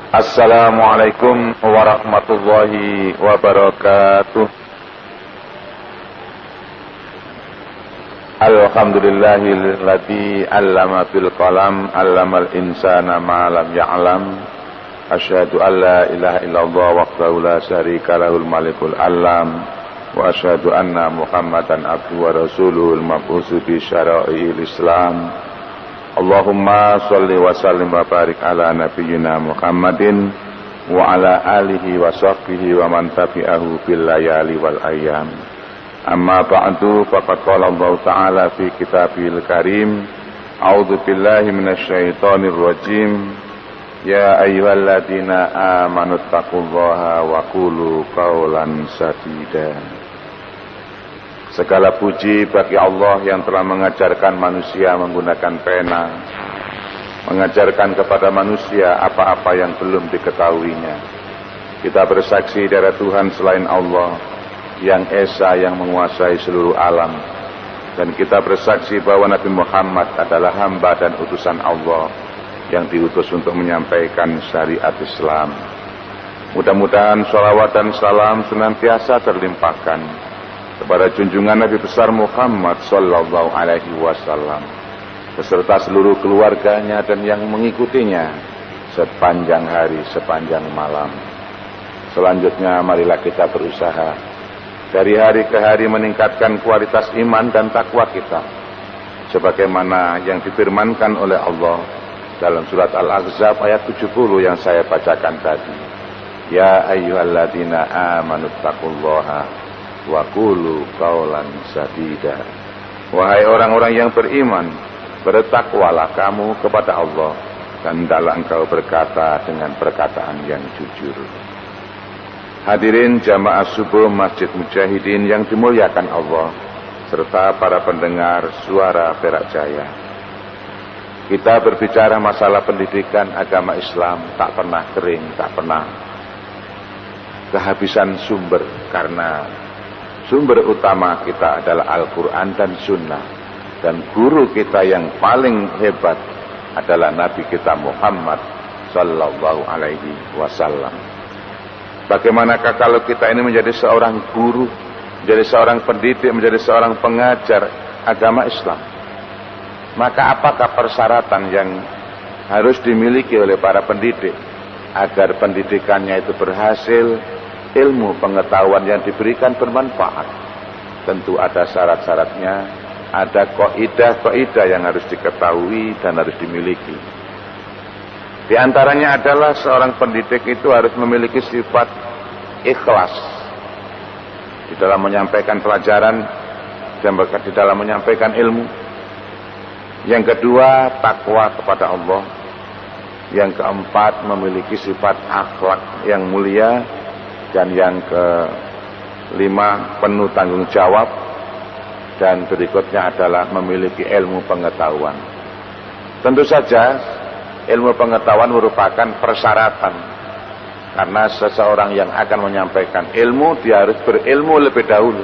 Assalamualaikum warahmatullahi wabarakatuh. Alhamdulillahilladzi 'allama bil qalam 'allamal insana ma lam ya'lam. Asyhadu an la ilaha illallah wahdahu la syarika lahul malikul alam wa asyhadu anna Muhammadan abduhu wa rasuluhul mab'utsu bi syara'il Islam. Allahumma sholli wa sallim wa barik ala nabiyyina Muhammadin wa ala alihi wa sahbihi wa man tabi'ahu bil layali wal ayyam. Amma ba'du, faqad qala Allah Ta'ala fi kitabil karim. A'udzu billahi minasy syaithanir rajim. Ya ayyuhalladzina amanu taqullaha wa qulu qawlan sadida. Segala puji bagi Allah yang telah mengajarkan manusia menggunakan pena, mengajarkan kepada manusia apa-apa yang belum diketahuinya. Kita bersaksi dari Tuhan selain Allah yang esa, yang menguasai seluruh alam. Dan kita bersaksi bahwa Nabi Muhammad adalah hamba dan utusan Allah yang diutus untuk menyampaikan syariat Islam. Mudah-mudahan sholawat dan salam senantiasa terlimpahkan kepada junjungan Nabi besar Muhammad sallallahu alaihi wasallam beserta seluruh keluarganya dan yang mengikutinya sepanjang hari, sepanjang malam. Selanjutnya marilah kita berusaha dari hari ke hari meningkatkan kualitas iman dan takwa kita sebagaimana yang difirmankan oleh Allah dalam surat Al-Ahzab ayat 70 yang saya bacakan tadi. Ya ayyuhalladzina amanu taqullaha wa qulu qawlan sadida. Wahai orang-orang yang beriman, bertakwalah kamu kepada Allah dan hendaklah engkau berkata dengan perkataan yang jujur. Hadirin jamaah subuh Masjid Mujahidin yang dimuliakan Allah serta para pendengar suara Perak Jaya. Kita berbicara masalah pendidikan agama Islam tak pernah kering, tak pernah kehabisan sumber, karena sumber utama kita adalah Al-Quran dan Sunnah. Dan guru kita yang paling hebat adalah Nabi kita Muhammad sallallahu alaihi wasallam. Bagaimanakah kalau kita ini menjadi seorang guru, menjadi seorang pendidik, menjadi seorang pengajar agama Islam? Maka apakah persyaratan yang harus dimiliki oleh para pendidik agar pendidikannya itu berhasil, ilmu pengetahuan yang diberikan bermanfaat? Tentu ada syarat-syaratnya, ada kaidah-kaidah yang harus diketahui dan harus dimiliki. Di antaranya adalah seorang pendidik itu harus memiliki sifat ikhlas di dalam menyampaikan pelajaran dan di dalam menyampaikan ilmu. Yang kedua, takwa kepada Allah. Yang keempat, memiliki sifat akhlak yang mulia. Dan yang kelima, penuh tanggung jawab. Dan berikutnya adalah memiliki ilmu pengetahuan. Tentu saja ilmu pengetahuan merupakan persyaratan, karena seseorang yang akan menyampaikan ilmu, dia harus berilmu lebih dahulu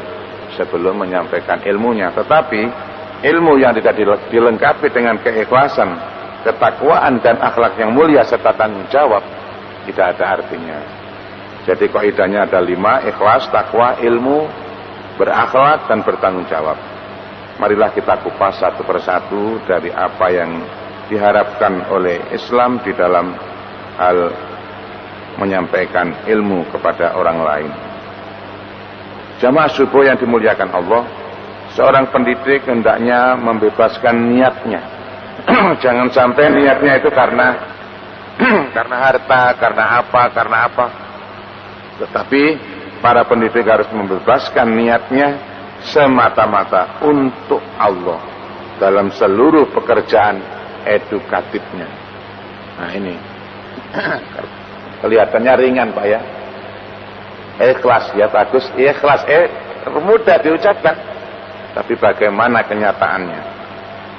sebelum menyampaikan ilmunya. Tetapi ilmu yang tidak dilengkapi dengan keikhlasan, ketakwaan dan akhlak yang mulia serta tanggung jawab, tidak ada artinya. Jadi kaidahnya ada 5: ikhlas, takwa, ilmu, berakhlak, dan bertanggung jawab. Marilah kita kupas satu persatu dari apa yang diharapkan oleh Islam di dalam hal menyampaikan ilmu kepada orang lain. Jamaah subuh yang dimuliakan Allah, seorang pendidik hendaknya membebaskan niatnya. Jangan sampai niatnya itu karena harta, karena apa. Tetapi para pendidik harus membebaskan niatnya semata-mata untuk Allah dalam seluruh pekerjaan edukatifnya. Nah ini kelihatannya ringan Pak ya, ikhlas ya, bagus, ikhlas mudah diucapkan, tapi bagaimana kenyataannya?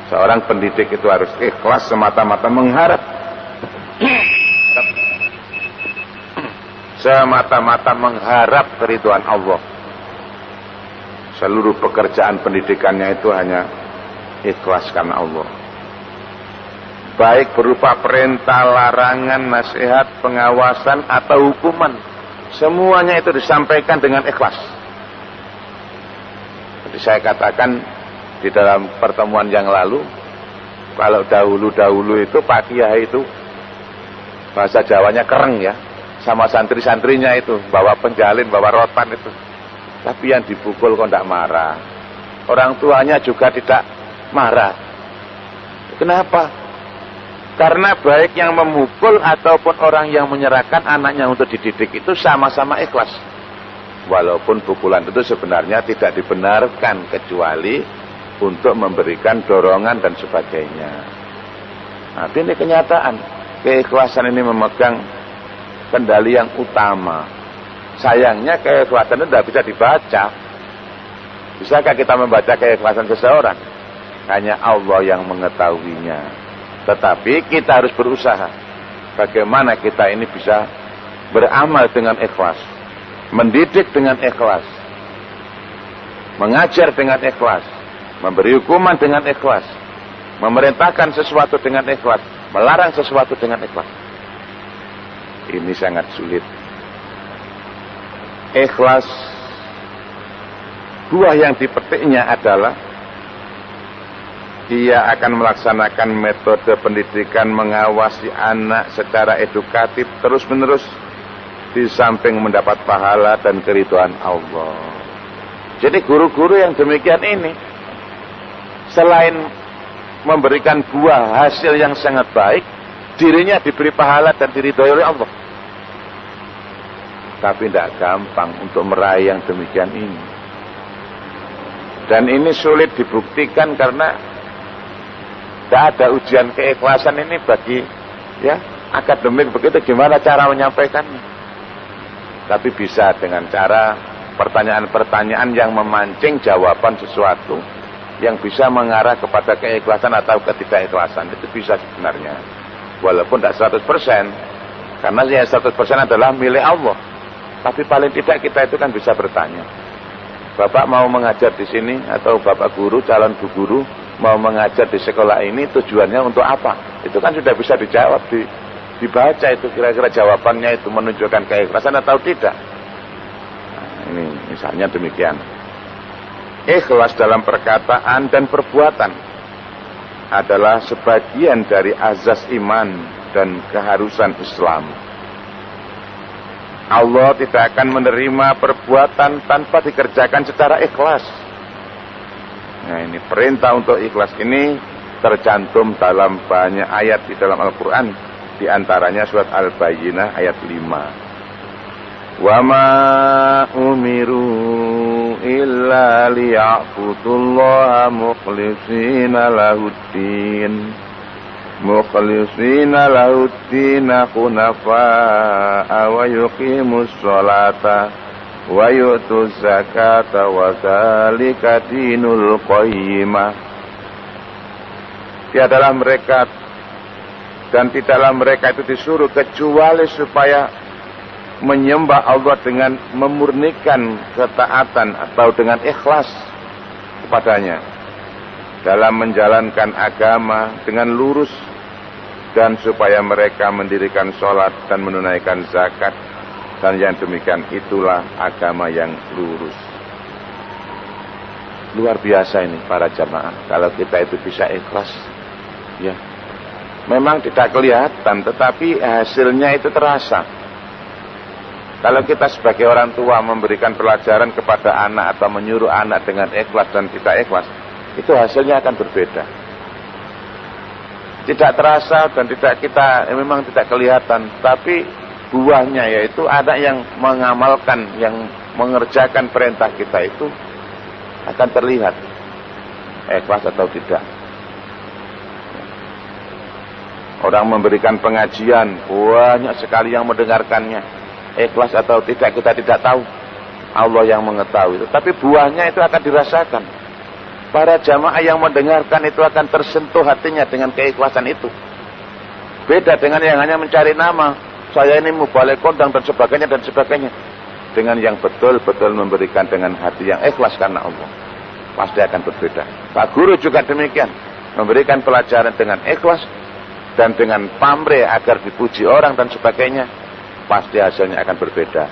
Seorang pendidik itu harus ikhlas semata-mata mengharap, semata-mata mengharap keridhaan Allah. Seluruh pekerjaan pendidikannya itu hanya ikhlas karena Allah. baik berupa perintah, larangan, nasihat, pengawasan atau hukuman, semuanya itu disampaikan dengan ikhlas. Jadi saya katakan di dalam pertemuan yang lalu, kalau dahulu-dahulu itu Pak Kiai itu bahasa Jawanya kereng ya, sama santri-santrinya itu bawa penjalin, bawa rotan itu. Tapi yang dipukul kok tidak marah. Orang tuanya juga tidak marah. Kenapa? Karena baik yang memukul ataupun orang yang menyerahkan anaknya untuk dididik itu sama-sama ikhlas. Walaupun pukulan itu sebenarnya tidak dibenarkan kecuali untuk memberikan dorongan dan sebagainya. Nah, ini kenyataan. Keikhlasan ini memegang kendali yang utama. Sayangnya keikhlasan itu tidak bisa dibaca. Bisakah kita membaca keikhlasan seseorang? Hanya Allah yang mengetahuinya. Tetapi kita harus berusaha. Bagaimana kita ini bisa beramal dengan ikhlas. Mendidik dengan ikhlas. Mengajar dengan ikhlas. Memberi hukuman dengan ikhlas. Memerintahkan sesuatu dengan ikhlas. Melarang sesuatu dengan ikhlas. Ini sangat sulit. Ikhlas, buah yang dipetiknya adalah ia akan melaksanakan metode pendidikan, mengawasi anak secara edukatif terus-menerus, di samping mendapat pahala dan keridhaan Allah. Jadi guru-guru yang demikian ini selain memberikan buah hasil yang sangat baik, dirinya diberi pahala dan diridhoi oleh Allah. Tapi tidak gampang untuk meraih yang demikian ini. Dan ini sulit dibuktikan karena tidak ada ujian keikhlasan ini bagi ya akademik begitu, gimana cara menyampaikannya. Tapi bisa dengan cara pertanyaan-pertanyaan yang memancing jawaban sesuatu yang bisa mengarah kepada keikhlasan atau ketidakikhlasan. Itu bisa sebenarnya. Walaupun tidak 100%. Karena yang 100% adalah milik Allah. Tapi paling tidak kita itu kan bisa bertanya. Bapak mau mengajar di sini, atau Bapak guru, calon bu guru mau mengajar di sekolah ini, tujuannya untuk apa? Itu kan sudah bisa dijawab, dibaca itu kira-kira jawabannya itu menunjukkan keikhlasan atau tidak. Nah, ini misalnya demikian. Ikhlas dalam perkataan dan perbuatan adalah sebagian dari azas iman dan keharusan Islam. Allah tidak akan menerima perbuatan tanpa dikerjakan secara ikhlas. Nah, ini perintah untuk ikhlas ini tercantum dalam banyak ayat di dalam Al-Quran. Di antaranya surat Al-Bayyinah ayat 5. Wa ma umiru illa liya'budullaha mukhlishina lahuddin. Mukhlishina lahuddin hunafa'a wa yuqimus sholata wa yu'tuz zakata wa dzalika dinul qayyimah. Tiadalah mereka dan tidaklah mereka itu disuruh kecuali supaya menyembah Allah dengan memurnikan ketaatan atau dengan ikhlas kepadanya dalam menjalankan agama dengan lurus, dan supaya mereka mendirikan sholat dan menunaikan zakat, dan yang demikian itulah agama yang lurus. Luar biasa ini para jamaah, kalau kita itu bisa ikhlas ya. Memang tidak kelihatan, tetapi hasilnya itu terasa. Kalau kita sebagai orang tua memberikan pelajaran kepada anak atau menyuruh anak dengan ikhlas dan tidak ikhlas, itu hasilnya akan berbeda. Tidak terasa dan memang tidak kelihatan, tapi buahnya yaitu anak yang mengamalkan, yang mengerjakan perintah kita itu akan terlihat ikhlas atau tidak. Orang memberikan pengajian, banyak sekali yang mendengarkannya, ikhlas atau tidak kita tidak tahu, Allah yang mengetahui. Tapi buahnya itu akan dirasakan. Para jamaah yang mendengarkan itu akan tersentuh hatinya dengan keikhlasan itu. Beda dengan yang hanya mencari nama, saya ini mubalek kondang dan sebagainya. Dengan yang betul-betul memberikan dengan hati yang ikhlas karena Allah, pasti akan berbeda. Pak guru juga demikian, memberikan pelajaran dengan ikhlas, dan dengan pamrih agar dipuji orang dan sebagainya, pasti hasilnya akan berbeda.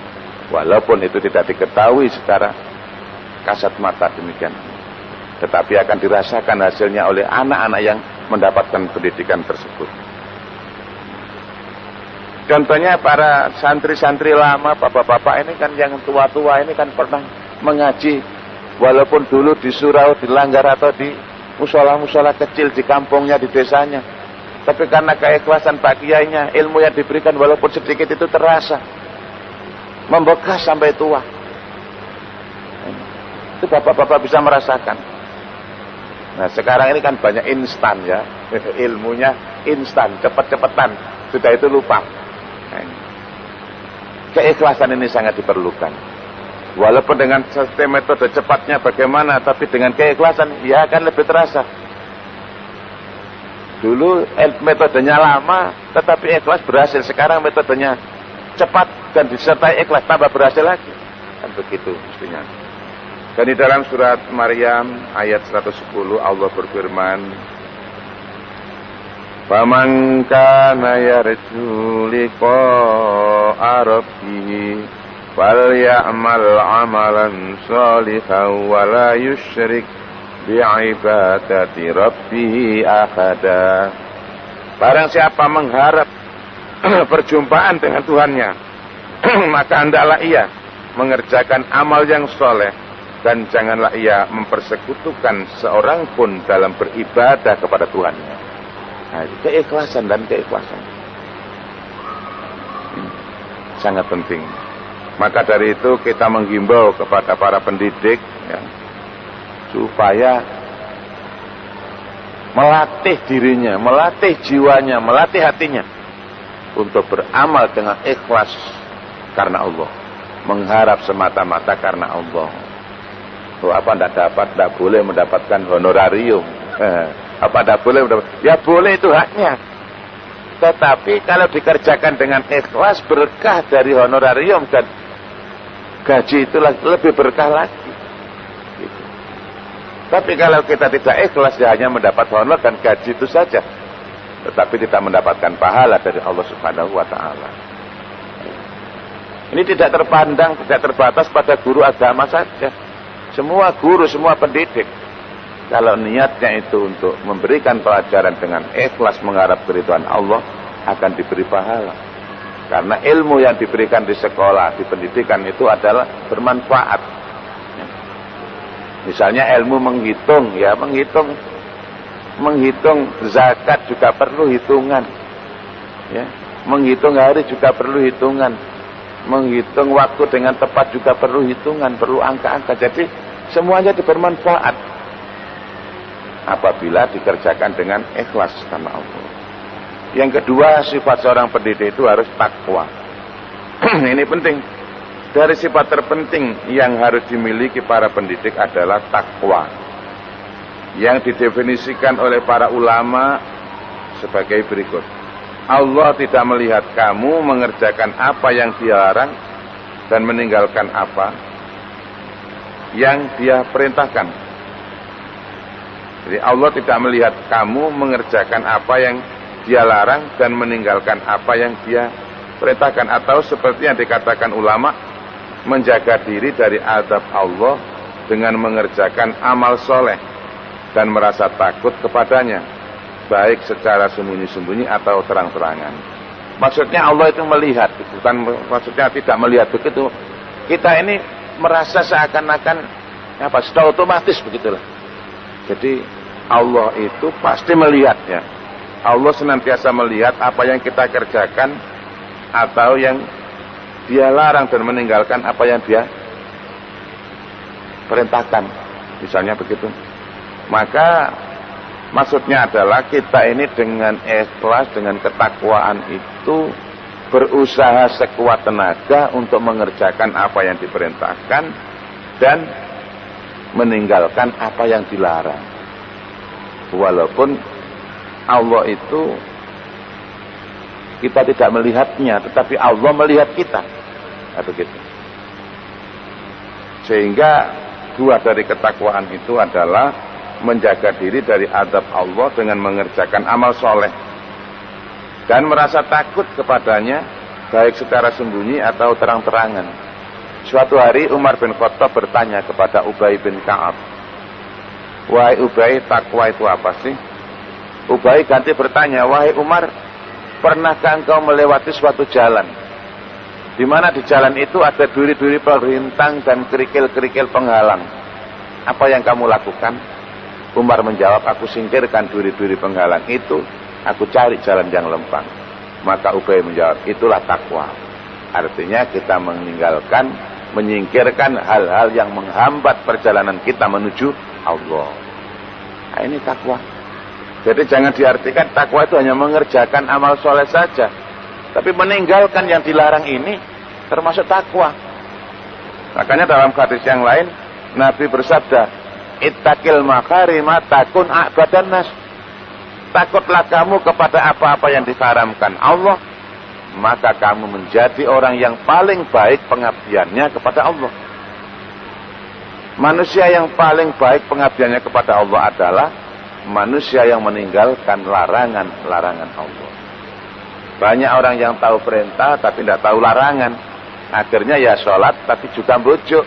Walaupun itu tidak diketahui secara kasat mata demikian, tetapi akan dirasakan hasilnya oleh anak-anak yang mendapatkan pendidikan tersebut. Contohnya para santri-santri lama, bapak-bapak ini kan, yang tua-tua ini kan pernah mengaji, walaupun dulu di surau, di langgar atau di musola-musola kecil di kampungnya, di desanya, tapi karena keikhlasan Pak Kiainya, ilmu yang diberikan walaupun sedikit itu terasa, membekas sampai tua. Itu bapak-bapak bisa merasakan. Nah sekarang ini kan banyak instan ya, ilmunya instan, cepet-cepetan, sudah itu lupa. Keikhlasan ini sangat diperlukan. Walaupun dengan sistem metode cepatnya bagaimana, tapi dengan keikhlasan ya akan lebih terasa. Dulu metodenya lama, tetapi ikhlas berhasil. Sekarang metodenya cepat dan disertai ikhlas, tambah berhasil lagi. Kan begitu mestinya. Dan di dalam surat Maryam ayat 110 Allah berfirman, "Faman kana yarju liqa'a rabbih falyamal 'amalan shalihan wa la yusyrik bi'ibadati rabbih ahada." Barang siapa mengharap perjumpaan dengan Tuhannya, maka hendaklah ia mengerjakan amal yang soleh, dan janganlah ia mempersekutukan seorang pun dalam beribadah kepada Tuhannya. Nah, keikhlasan dan keikhlasan sangat penting. Maka dari itu kita menghimbau kepada para pendidik ya, supaya melatih dirinya, melatih jiwanya, melatih hatinya untuk beramal dengan ikhlas karena Allah, mengharap semata-mata karena Allah. Apa tidak boleh mendapatkan honorarium? Apa tidak boleh mendapat? Ya boleh, itu haknya. Tetapi kalau dikerjakan dengan ikhlas, berkah dari honorarium dan gaji itu lebih berkah lagi. Gitu. Tapi kalau kita tidak ikhlas, ya hanya mendapat honor dan gaji itu saja, tetapi tidak mendapatkan pahala dari Allah Subhanahu wa Ta'ala. Ini tidak terpandang, tidak terbatas pada guru agama saja. Semua guru, semua pendidik, kalau niatnya itu untuk memberikan pelajaran dengan ikhlas mengharap keridhaan Allah, akan diberi pahala. Karena ilmu yang diberikan di sekolah, di pendidikan itu adalah bermanfaat. Misalnya ilmu menghitung, ya menghitung zakat juga perlu hitungan. Ya, menghitung hari juga perlu hitungan. Menghitung waktu dengan tepat juga perlu hitungan, perlu angka-angka. Jadi semuanya bermanfaat apabila dikerjakan dengan ikhlas karena Allah. Yang kedua, sifat seorang pendidik itu harus takwa. Ini penting. Dari sifat terpenting yang harus dimiliki para pendidik adalah takwa, yang didefinisikan oleh para ulama sebagai berikut. Allah tidak melihat kamu mengerjakan apa yang Dia larang dan meninggalkan apa yang Dia perintahkan. Jadi Allah tidak melihat kamu mengerjakan apa yang Dia larang dan meninggalkan apa yang Dia perintahkan. Atau seperti yang dikatakan ulama, menjaga diri dari azab Allah dengan mengerjakan amal soleh dan merasa takut kepadanya, baik secara sembunyi-sembunyi atau terang-terangan. Maksudnya Allah itu melihat, bukan maksudnya tidak melihat begitu. Kita ini merasa seakan-akan apa, sudah otomatis begitulah. Jadi Allah itu pasti melihatnya. Allah senantiasa melihat apa yang kita kerjakan atau yang Dia larang dan meninggalkan apa yang Dia perintahkan. Misalnya begitu. Maka maksudnya adalah kita ini dengan ikhlas, dengan ketakwaan itu berusaha sekuat tenaga untuk mengerjakan apa yang diperintahkan dan meninggalkan apa yang dilarang. Walaupun Allah itu kita tidak melihatnya, tetapi Allah melihat kita. Nah, begitu. Sehingga buah dari ketakwaan itu adalah menjaga diri dari azab Allah dengan mengerjakan amal soleh dan merasa takut kepadanya, baik secara sembunyi atau terang-terangan. Suatu hari Umar bin Khattab bertanya kepada Ubay bin Ka'ab, "Wahai Ubay, takwa itu apa sih?" Ubay ganti bertanya, "Wahai Umar, pernahkah engkau melewati suatu jalan, di mana di jalan itu ada duri-duri pelintang dan kerikil-kerikil penghalang? Apa yang kamu lakukan?" Umar menjawab, "Aku singkirkan duri-duri penghalang itu, aku cari jalan yang lempang." Maka Ubay menjawab, "Itulah takwa." Artinya kita menyingkirkan hal-hal yang menghambat perjalanan kita menuju Allah. Nah, ini takwa. Jadi jangan diartikan takwa itu hanya mengerjakan amal soleh saja, tapi meninggalkan yang dilarang ini termasuk takwa. Makanya dalam hadis yang lain Nabi bersabda, "Ittaqil makarima takun a'badan nas." Takutlah kamu kepada apa-apa yang diharamkan Allah, maka kamu menjadi orang yang paling baik pengabdiannya kepada Allah. Manusia yang paling baik pengabdiannya kepada Allah adalah manusia yang meninggalkan larangan-larangan Allah. Banyak orang yang tahu perintah tapi tidak tahu larangan. Akhirnya ya sholat tapi juga bujuk,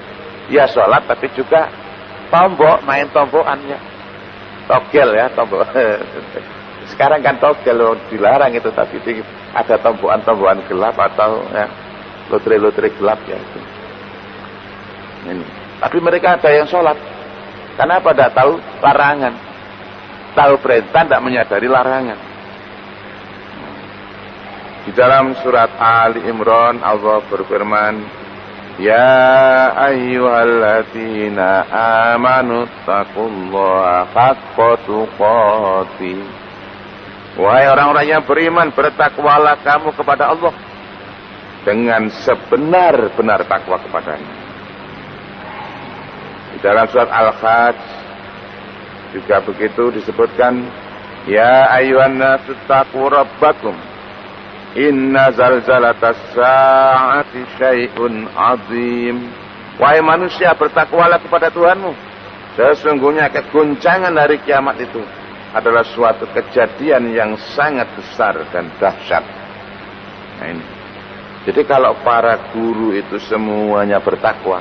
ya sholat tapi juga tombok, main tombokan ya. Togel ya, tombok. Sekarang kan togel dilarang itu, tapi ada tombokan-tombokan gelap atau ya, lotre-lotre gelap ya itu. Ini. Tapi mereka ada yang sholat. Kenapa? Tidak tahu larangan. Tahu perintah, tidak menyadari larangan. Di dalam surat Ali Imran Allah berfirman, "Ya ayyuhalladzina amanu taqullaha haqqa tuqatih." Wahai orang-orang yang beriman, bertakwalah kamu kepada Allah dengan sebenar-benar takwa kepadanya. Di dalam surat Al-Hajj juga begitu disebutkan, "Ya ayyuhan nasu taqu rabbakum inna zalzalatas sa'ati syai'un 'azim." Wahai manusia, bertakwalah kepada Tuhanmu. Sesungguhnya keguncangan hari kiamat itu adalah suatu kejadian yang sangat besar dan dahsyat. Nah ini. Jadi kalau para guru itu semuanya bertakwa,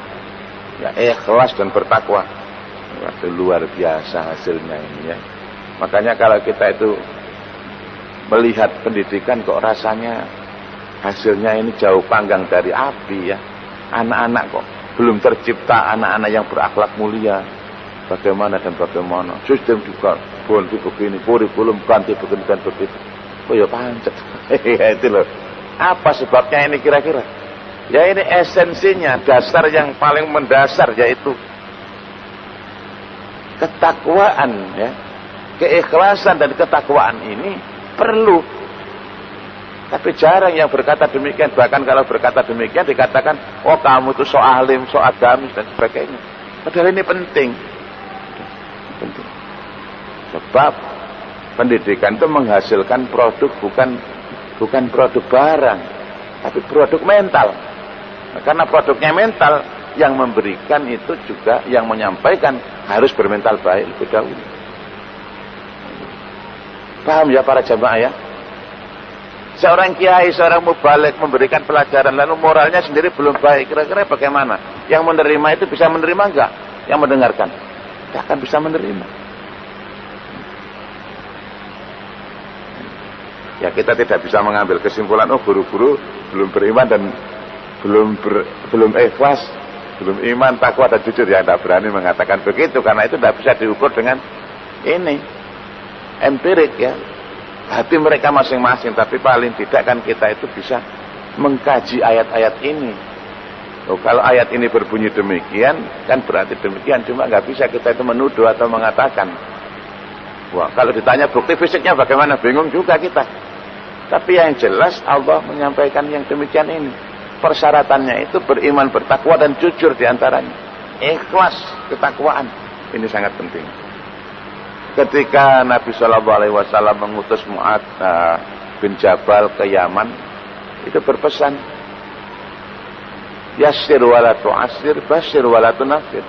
ya ikhlas dan bertakwa, itu luar biasa hasilnya ini ya. Makanya kalau kita itu melihat pendidikan kok rasanya hasilnya ini jauh panggang dari api ya. Anak-anak kok belum tercipta anak-anak yang berakhlak mulia. Bagaimana dan bagaimana sistem juga ganti begini, kurikulum ganti begini dan begitu. Oh ya pancet. Itu loh. Apa sebabnya ini kira-kira? Ya ini esensinya, dasar yang paling mendasar yaitu ketakwaan ya. Keikhlasan dan ketakwaan ini perlu. Tapi jarang yang berkata demikian. Bahkan kalau berkata demikian dikatakan, "Oh kamu itu so alim, so agamis dan sebagainya." Padahal ini penting. Sebab pendidikan itu menghasilkan produk bukan produk barang, tapi produk mental. Nah, karena produknya mental, yang memberikan itu juga yang menyampaikan harus bermental baik lebih dahulu. Paham ya para jamaah ya? Seorang kiai, seorang mubaligh memberikan pelajaran lalu moralnya sendiri belum baik, kira-kira bagaimana? Yang menerima itu bisa menerima enggak? Yang mendengarkan tidak akan bisa menerima. Ya kita tidak bisa mengambil kesimpulan, oh guru-guru belum beriman dan belum ikhlas, belum iman, takwa dan jujur. Ya tidak berani mengatakan begitu, karena itu tidak bisa diukur dengan ini empirik ya, hati mereka masing-masing. Tapi paling tidak kan kita itu bisa mengkaji ayat-ayat ini. Oh, kalau ayat ini berbunyi demikian kan berarti demikian, cuma nggak bisa kita itu menuduh atau mengatakan. Wah, kalau ditanya bukti fisiknya bagaimana, bingung juga kita. Tapi yang jelas Allah menyampaikan yang demikian ini. Persyaratannya itu beriman, bertakwa dan jujur diantaranya. Ikhlas, ketakwaan. Ini sangat penting. Ketika Nabi SAW mengutus Mu'adz bin Jabal ke Yaman, itu berpesan, yassir wala tu'assir, basyir wala tunafir.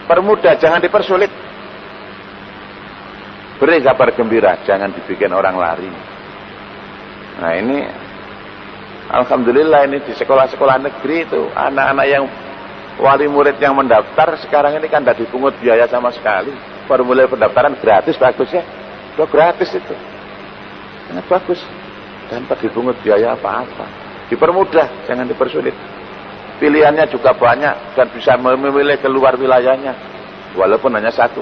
Permudah, jangan dipersulit. Beri kabar gembira, jangan dibikin orang lari. Nah ini alhamdulillah ini di sekolah-sekolah negeri itu anak-anak yang wali murid yang mendaftar sekarang ini kan tidak dipungut biaya sama sekali. Formulir pendaftaran gratis, bagus ya. Udah gratis itu. Sangat bagus. Tanpa dipungut biaya apa-apa. Dipermudah, jangan dipersulit. Pilihannya juga banyak dan bisa memilih keluar wilayahnya. Walaupun hanya satu.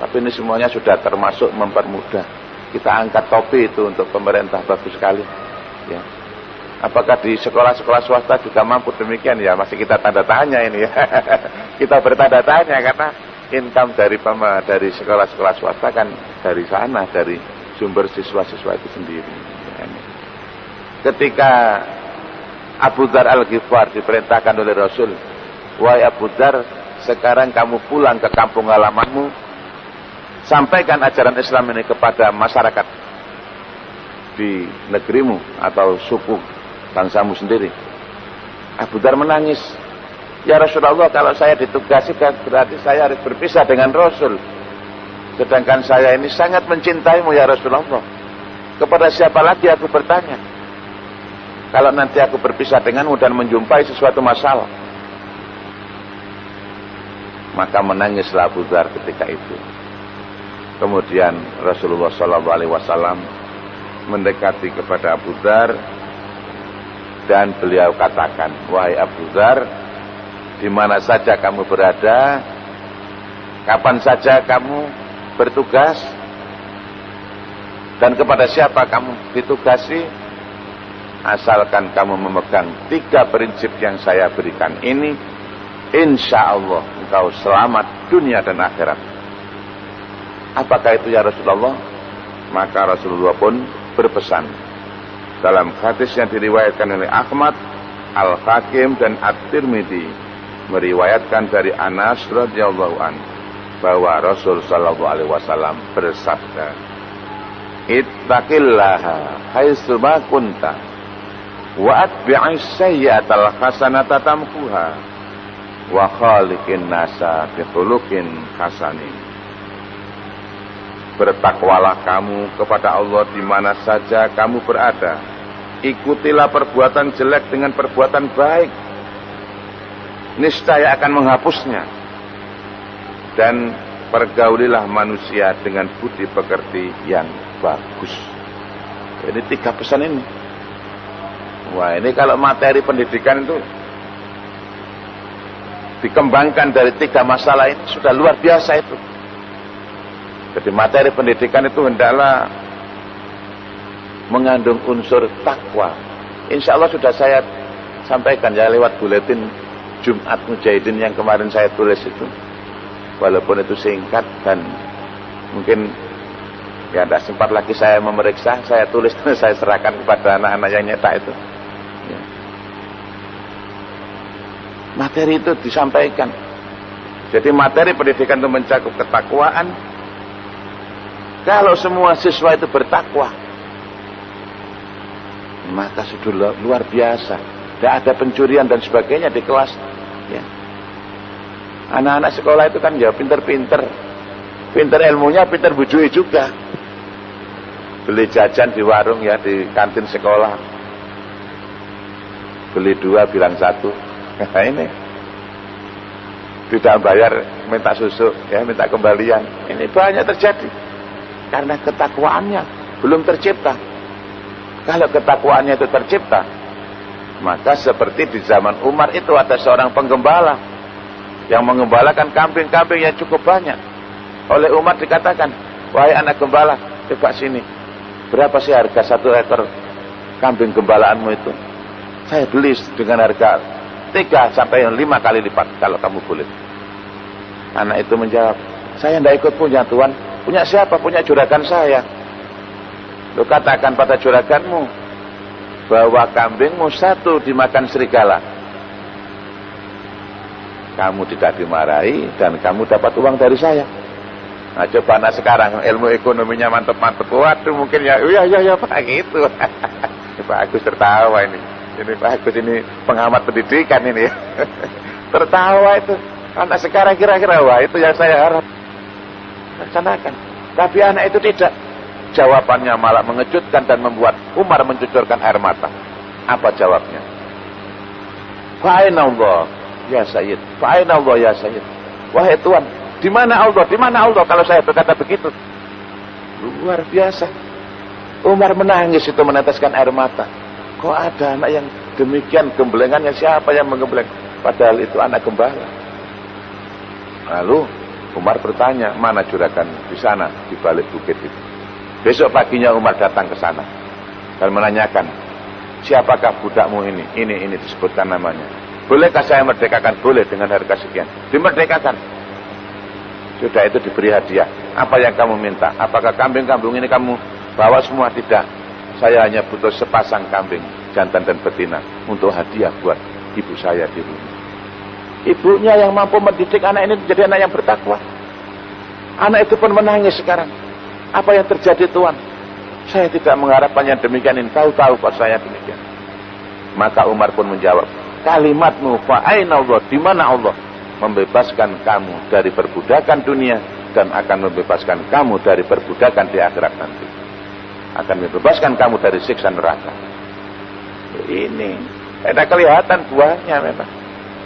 Tapi ini semuanya sudah termasuk mempermudah. Kita angkat topi itu untuk pemerintah, bagus sekali. Ya. Apakah di sekolah-sekolah swasta juga mampu demikian? Ya masih kita tanda tanya ini ya. Kita bertanda tanya karena income dari sekolah-sekolah swasta kan dari sana, dari sumber siswa-siswa itu sendiri. Ya, ketika Abu Dzar Al-Ghifar diperintahkan oleh Rasul, wahai Abu Dzar, sekarang kamu pulang ke kampung halamanmu, sampaikan ajaran Islam ini kepada masyarakat di negerimu atau suku bangsamu sendiri. Abu Dzar menangis. Ya Rasulullah, kalau saya ditugasi berarti saya harus berpisah dengan Rasul. Sedangkan saya ini sangat mencintaimu ya Rasulullah. Kepada siapa lagi aku bertanya? Kalau nanti aku berpisah denganmu dan menjumpai sesuatu masalah. Maka menangislah Abu Dzar ketika itu. Kemudian Rasulullah SAW mendekati kepada Abu Dzar dan beliau katakan, wahai Abu Dzar, di mana saja kamu berada, kapan saja kamu bertugas, dan kepada siapa kamu ditugasi, asalkan kamu memegang 3 prinsip yang saya berikan ini, insya Allah engkau selamat dunia dan akhirat. Apakah itu ya Rasulullah? Maka Rasulullah pun berpesan dalam hadis yang diriwayatkan oleh Ahmad, Al-Hakim dan At-Tirmidzi, meriwayatkan dari Anas radhiyallahu an bahwa Rasul sallallahu alaihi wasallam bersabda, ittaqillaha haitsu ma kunta wa atbi'is sayyi'atal hasanata tamhuha wa khaliqin nasa bi khuluqin hasanin. Bertakwalah kamu kepada Allah di mana saja kamu berada. Ikutilah perbuatan jelek dengan perbuatan baik. Niscaya akan menghapusnya. Dan pergaulilah manusia dengan budi pekerti yang bagus. Ini 3 pesan ini. Wah, ini kalau materi pendidikan itu dikembangkan dari 3 masalah ini sudah luar biasa itu. Jadi materi pendidikan itu hendaklah mengandung unsur takwa. Insya Allah sudah saya sampaikan ya lewat buletin Jumat Mujahidin yang kemarin saya tulis itu. Walaupun itu singkat dan mungkin ya tidak sempat lagi saya memeriksa, saya tulis dan saya serahkan kepada anak-anak yang nyetak itu. Ya. Materi itu disampaikan. Jadi materi pendidikan itu mencakup ketakwaan. Kalau semua siswa itu bertakwa, maka sudah luar biasa. Tidak ada pencurian dan sebagainya di kelas. Ya. Anak-anak sekolah itu kan ya pinter-pinter. Pinter ilmunya, pinter bujui juga. Beli jajan di warung ya, di kantin sekolah. Beli 2, bilang 1. Nah ini. Tidak bayar, minta susu, ya minta kembalian. Ini banyak terjadi. Karena ketakwaannya belum tercipta. Kalau ketakwaannya itu tercipta, maka seperti di zaman Umar itu ada seorang penggembala yang mengembalakan kambing-kambing yang cukup banyak. Oleh Umar dikatakan, wahai anak gembala, coba sini, berapa sih harga 1 ekor kambing gembalaanmu itu? Saya beli dengan harga 3 sampai 5 kali lipat kalau kamu boleh. Anak itu menjawab, saya tidak ikut punya Tuan. Punya siapa? Punya juragan saya. Lu katakan pada juraganmu bahwa kambingmu 1 dimakan serigala. Kamu tidak dimarahi dan kamu dapat uang dari saya. Nah coba anak sekarang ilmu ekonominya mantep-mantep. Waduh mungkin ya Pak gitu. Pak Agus tertawa ini. Ini Pak Agus ini pengamat pendidikan ini ya. Tertawa itu. Anak sekarang kira-kira wah itu yang saya harap laksanakan. Tapi anak itu tidak. Jawabannya malah mengejutkan dan membuat Umar mencucurkan air mata. Apa jawabnya? Fa'aina Allah ya Sayyid, fa'aina Allah ya Sayyid. Wahai Tuhan, di mana Allah? Di mana Allah kalau saya berkata begitu? Luar biasa. Umar menangis itu, meneteskan air mata. Kok ada anak yang demikian gembelengannya? Siapa yang menggembleng? Padahal itu anak gembala. Lalu Umar bertanya, mana juragan? Di sana, di balik bukit itu. Besok paginya Umar datang ke sana dan menanyakan, siapakah budakmu ini? Ini disebutkan namanya. Bolehkah saya merdekakan? Boleh, dengan harga sekian. Dimerdekakan. Sudah, itu diberi hadiah. Apa yang kamu minta? Apakah kambing-kambing ini kamu bawa semua? Tidak. Saya hanya butuh sepasang kambing, jantan dan betina, untuk hadiah buat ibu saya di rumah. Ibunya yang mampu mendidik anak ini menjadi anak yang bertakwa. Anak itu pun menangis sekarang. Apa yang terjadi Tuhan? Saya tidak mengharapkan yang demikian ini. Tahu-tahu kok saya demikian. Maka Umar pun menjawab, kalimatmu fa'aina Allah, di mana Allah? Membebaskan kamu dari perbudakan dunia dan akan membebaskan kamu dari perbudakan di akhirat nanti. Akan membebaskan kamu dari siksa neraka. Ini tidak kelihatan buahnya memang.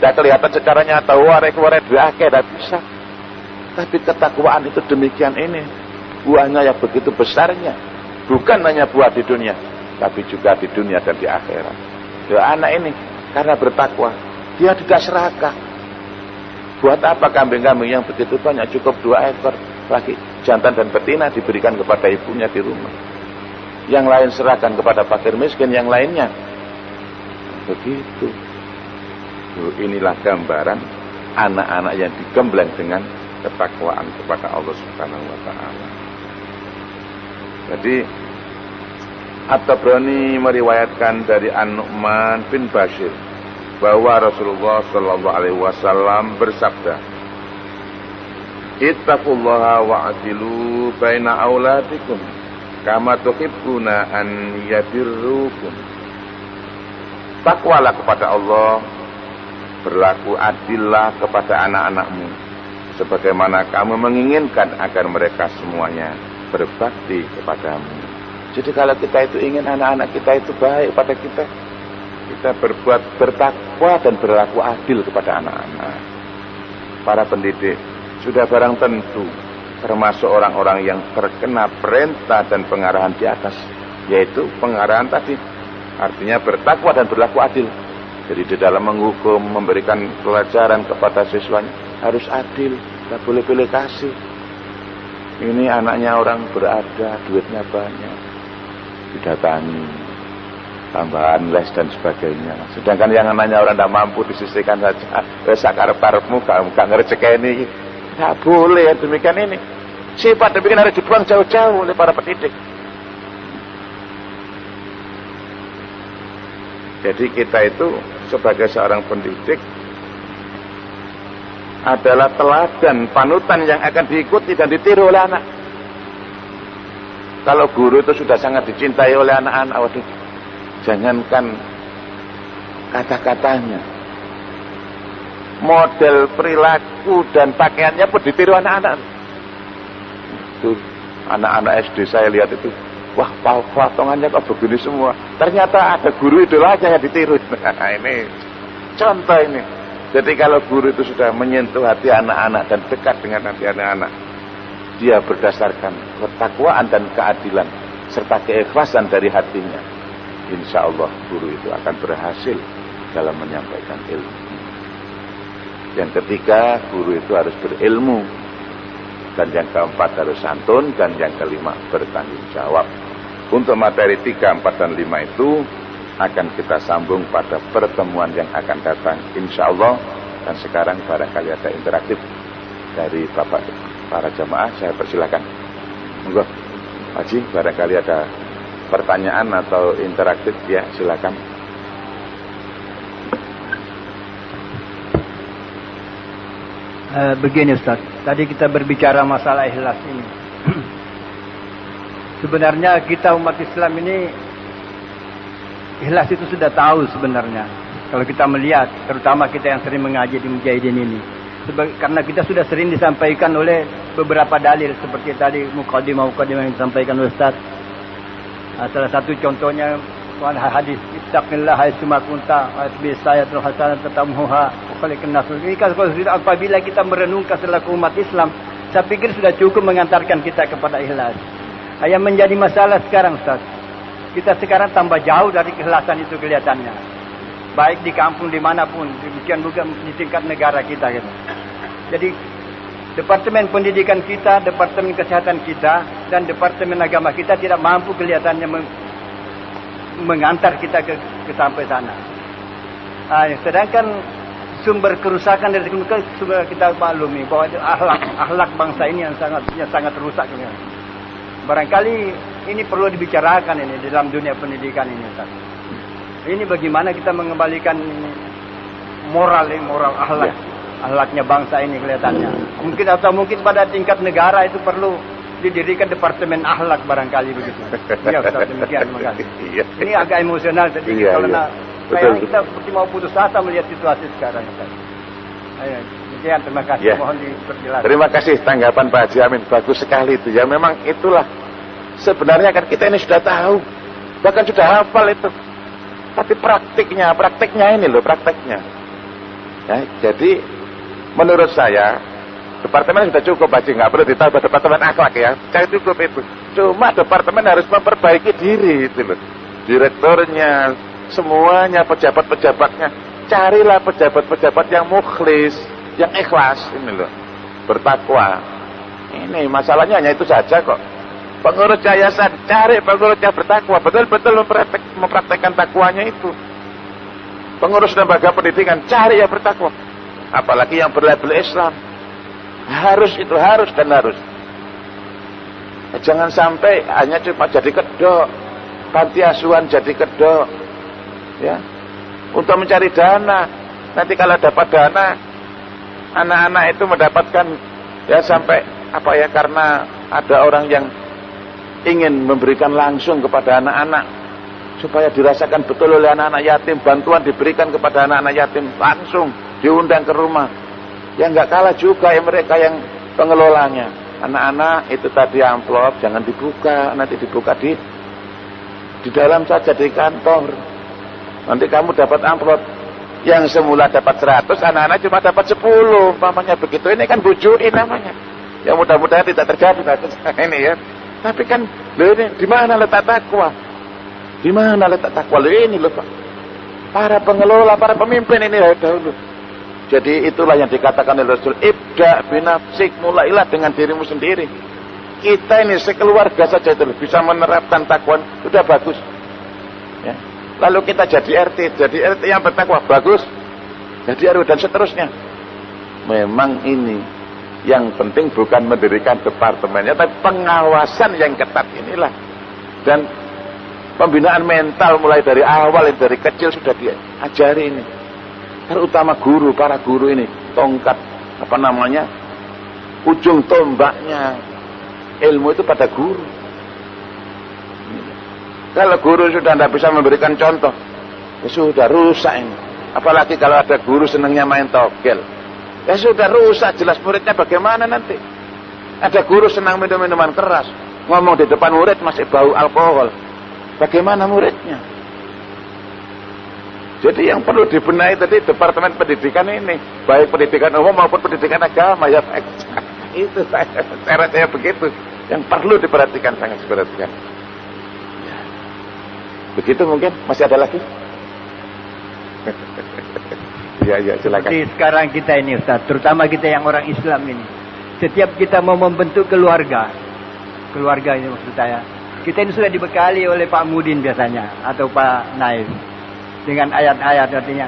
Tidak kelihatan secara nyata. Warek-warek diakhir tidak bisa. Tapi ketakwaan itu demikian ini. Buahnya yang begitu besarnya. Bukan hanya buah di dunia, tapi juga di dunia dan di akhirat. Ya, anak ini karena bertakwa, dia tidak serakah. Buat apa kambing-kambing yang begitu banyak? Cukup 2 ekor. Lagi jantan dan betina diberikan kepada ibunya di rumah. Yang lain serahkan kepada fakir miskin, yang lainnya. Begitu. Inilah gambaran anak-anak yang digembleng dengan ketakwaan kepada Allah Subhanahu wa taala. Jadi At-Tabrani meriwayatkan dari An-Nu'man bin Bashir bahwa Rasulullah sallallahu alaihi wasallam bersabda, "Ittaqullaha wa'dilu baina auladikum kama tuhibbuna an yabirrukum." Takwalah kepada Allah, berlaku adillah kepada anak-anakmu sebagaimana kamu menginginkan agar mereka semuanya berbakti kepadamu. Jadi kalau kita itu ingin anak-anak kita itu baik pada kita, kita berbuat bertakwa dan berlaku adil kepada anak-anak. Para pendidik sudah barang tentu termasuk orang-orang yang terkena perintah dan pengarahan di atas, yaitu pengarahan tadi, artinya bertakwa dan berlaku adil. Jadi di dalam menghukum, memberikan pelajaran kepada siswanya harus adil, tidak boleh pilih kasih. Ini anaknya orang berada, duitnya banyak, didatangi, tambahan les dan sebagainya. Sedangkan yang anaknya orang tidak mampu disisihkan saja. Sakarep-karepmu gak ngerejekeni. Tidak boleh demikian ini. Sifat demikian harus dibuang jauh-jauh oleh para pendidik. Jadi kita itu sebagai seorang pendidik adalah teladan, panutan yang akan diikuti dan ditiru oleh anak. Kalau guru itu sudah sangat dicintai oleh anak-anak, waduh, jangankan kata-katanya, model perilaku dan pakaiannya pun ditiru anak-anak. Itu anak-anak SD saya lihat itu, wah, potongannya kok begini semua. Ternyata ada guru idolanya yang ditiru. Nah, ini contoh ini. Jadi kalau guru itu sudah menyentuh hati anak-anak dan dekat dengan hati anak-anak, dia berdasarkan ketakwaan dan keadilan serta keikhlasan dari hatinya, insya Allah guru itu akan berhasil dalam menyampaikan ilmu. Yang ketiga, guru itu harus berilmu. Dan yang keempat harus santun. Dan yang kelima bertanggung jawab. Untuk materi 3, 4, dan 5 itu akan kita sambung pada pertemuan yang akan datang, insya Allah. Dan sekarang barangkali ada interaktif dari Bapak para jamaah, saya persilakan. Monggo, Haji, barangkali ada pertanyaan atau interaktif, ya silakan. Begini Ustaz, tadi kita berbicara masalah ikhlas ini. Sebenarnya kita umat Islam ini ikhlas itu sudah tahu sebenarnya. Kalau kita melihat, terutama kita yang sering mengaji di Mujahidin ini, Karena kita sudah sering disampaikan oleh beberapa dalil seperti tadi mukadimah yang disampaikan oleh Ustaz. Salah satu contohnya hadis ittaqillah haitsuma kunta wasbi sayatul hasanah tatamhuha wa khaliqan nas. Ini kalau apabila kita merenungkan selaku umat Islam, saya pikir sudah cukup mengantarkan kita kepada ikhlas. Yang menjadi masalah sekarang Ustaz, kita sekarang tambah jauh dari keikhlasan itu kelihatannya. Baik di kampung dimanapun, demikian juga di tingkat negara kita gitu. Jadi Departemen Pendidikan kita, Departemen Kesehatan kita, dan Departemen Agama kita tidak mampu kelihatannya mengantar kita ke sampai sana. Sedangkan sumber kerusakan dari sumber kita maklumi bahwa akhlak bangsa ini yang sangat rusak. Barangkali ini perlu dibicarakan ini dalam dunia pendidikan ini, Ustaz. Ini bagaimana kita mengembalikan moral akhlak. Ya. Akhlaknya bangsa ini kelihatannya. Mungkin pada tingkat negara itu perlu didirikan departemen akhlak barangkali begitu. Ya Ustaz, demikian terima kasih. Ini agak emosional tadi karena kita seperti mau putus asa melihat situasi sekarang Ustaz. Ayo, demikian terima kasih. Mohon diperjelas. Terima kasih tanggapan Pak Haji Amin, bagus sekali itu. Ya memang itulah sebenarnya kan kita ini sudah tahu, bahkan sudah hafal itu. Tapi praktiknya ini loh prakteknya. Ya, jadi menurut saya departemen sudah cukup Haji, nggak perlu ditambah departemen akhlak ya. Saya cukup itu. Cuma departemen harus memperbaiki diri itu loh. Direkturnya, semuanya, pejabat-pejabatnya. Carilah pejabat-pejabat yang mukhlis, yang ikhlas ini loh. Bertakwa. Ini masalahnya hanya itu saja kok. Pengurus yayasan, cari pengurus yang bertakwa, betul-betul mempraktekkan takwanya itu. Pengurus lembaga pendidikan, cari yang bertakwa. Apalagi yang berlabel Islam. Harus. Jangan sampai hanya cuma jadi kedok, panti asuhan jadi kedok. Ya. Untuk mencari dana. Nanti kalau dapat dana, anak-anak itu mendapatkan ya sampai karena ada orang yang ingin memberikan langsung kepada anak-anak supaya dirasakan betul oleh anak-anak yatim, bantuan diberikan kepada anak-anak yatim langsung diundang ke rumah. Ya nggak kalah juga ya mereka yang pengelolanya. Anak-anak itu tadi amplop jangan dibuka, nanti dibuka di dalam saja di kantor. Nanti kamu dapat amplop yang semula dapat 100, anak-anak cuma dapat 10, umpamanya begitu. Ini kan bujuin namanya. Ya mudah-mudahan tidak terjadi ini ya. Tapi kan ini di mana letak takwa? Di mana letak takwa? Ini loh Pak. Para pengelola, para pemimpin ini dahulu. Jadi itulah yang dikatakan oleh Rasul, ibda binafsik, mulailah dengan dirimu sendiri. Kita ini sekeluarga saja itu bisa menerapkan takwa, sudah bagus. Ya. Lalu kita jadi RT yang bertakwa, bagus. Jadi RW dan seterusnya. Memang ini yang penting bukan mendirikan departemennya, tapi pengawasan yang ketat inilah. Dan pembinaan mental mulai dari awal, dari kecil sudah diajari ini. Terutama guru, para guru ini, tongkat, ujung tombaknya ilmu itu pada guru. Kalau guru sudah tidak bisa memberikan contoh, ya sudah rusak ini. Apalagi kalau ada guru senangnya main togel. Ya sudah rusak, jelas muridnya bagaimana nanti. Ada guru senang minum minuman keras, ngomong di depan murid masih bau alkohol. Bagaimana muridnya? Jadi yang perlu dibenahi tadi departemen pendidikan ini, baik pendidikan umum maupun pendidikan agama ya. Itu saya begitu. Yang perlu diperhatikan, sangat diperhatikan. Begitu mungkin, masih ada lagi? Ya, silakan. Seperti sekarang kita ini Ustaz, terutama kita yang orang Islam ini. Setiap kita mau membentuk keluarga ini maksud saya. Kita ini sudah dibekali oleh Pak Mudin biasanya atau Pak Naif dengan ayat-ayat artinya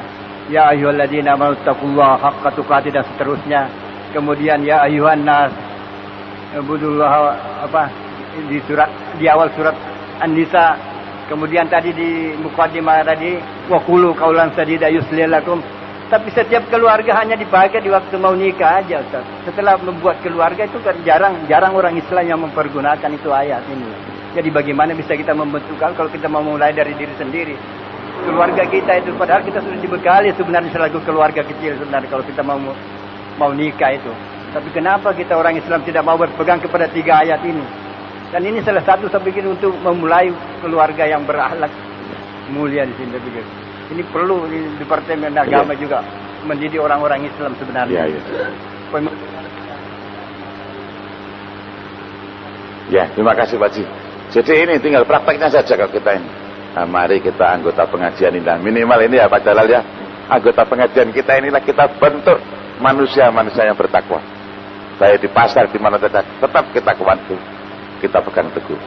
ya ayyuhalladzina amanu taqullaha haqqa tuqatih dan seterusnya. Kemudian ya ayyuhan nas ubudullah di awal surat An-Nisa. Kemudian tadi di muqaddimah tadi wa qulu qaulan sadida yuslih lakum. Tapi setiap keluarga hanya dipakai di waktu mau nikah aja Ustaz. Setelah membuat keluarga itu kan jarang orang Islam yang mempergunakan itu ayat ini. Jadi bagaimana bisa kita membentukkan kalau kita mau mulai dari diri sendiri. Keluarga kita itu padahal kita sudah dibekali sebenarnya selaku keluarga kecil sebenarnya kalau kita mau mau nikah itu. Tapi kenapa kita orang Islam tidak mau berpegang kepada 3 ayat ini? Dan ini salah satu saya pikir untuk memulai keluarga yang berakhlak mulia di sini, saya pikir. Ini perlu di Departemen Agama juga mendidik orang-orang Islam sebenarnya. Ya, terima kasih Pak Ji. Jadi ini tinggal prakteknya saja kalau kita ini. Nah, mari kita anggota pengajian ini, dan minimal ini ya Pak Jalal ya, anggota pengajian kita inilah kita bentuk manusia-manusia yang bertakwa. Baik di pasar, di mana tetap kita kuat, kita pegang teguh.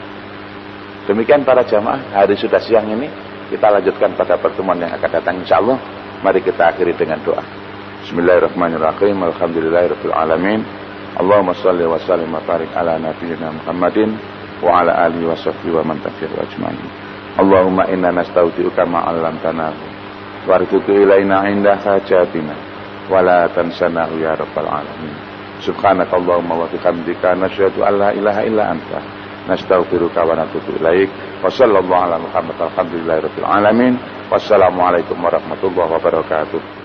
Demikian para jamaah, hari sudah siang ini, kita lanjutkan pada pertemuan yang akan datang insya Allah. Mari kita akhiri dengan doa. Bismillahirrahmanirrahim. Alhamdulillahirabbil alamin. Allahumma shalli wa sallim wa barik ala nabiyyina Muhammadin wa ala alihi wa sahbihi wa man tabi'ahum ajma'in. Allahumma inna nastaudi'uka ma 'allamtana warzuqhu ilaina 'inda hajatina wa la tansanahu ya rabbal alamin. Subhanaka Allahumma wa bihamdika nasyhadu an la ilaha illa anta nastaghfiruka wa natubu ilaik. Wa sallallahu ala Muhammad. Alhamdulillahirabbil alamin. Wassalamualaikum warahmatullahi wabarakatuh.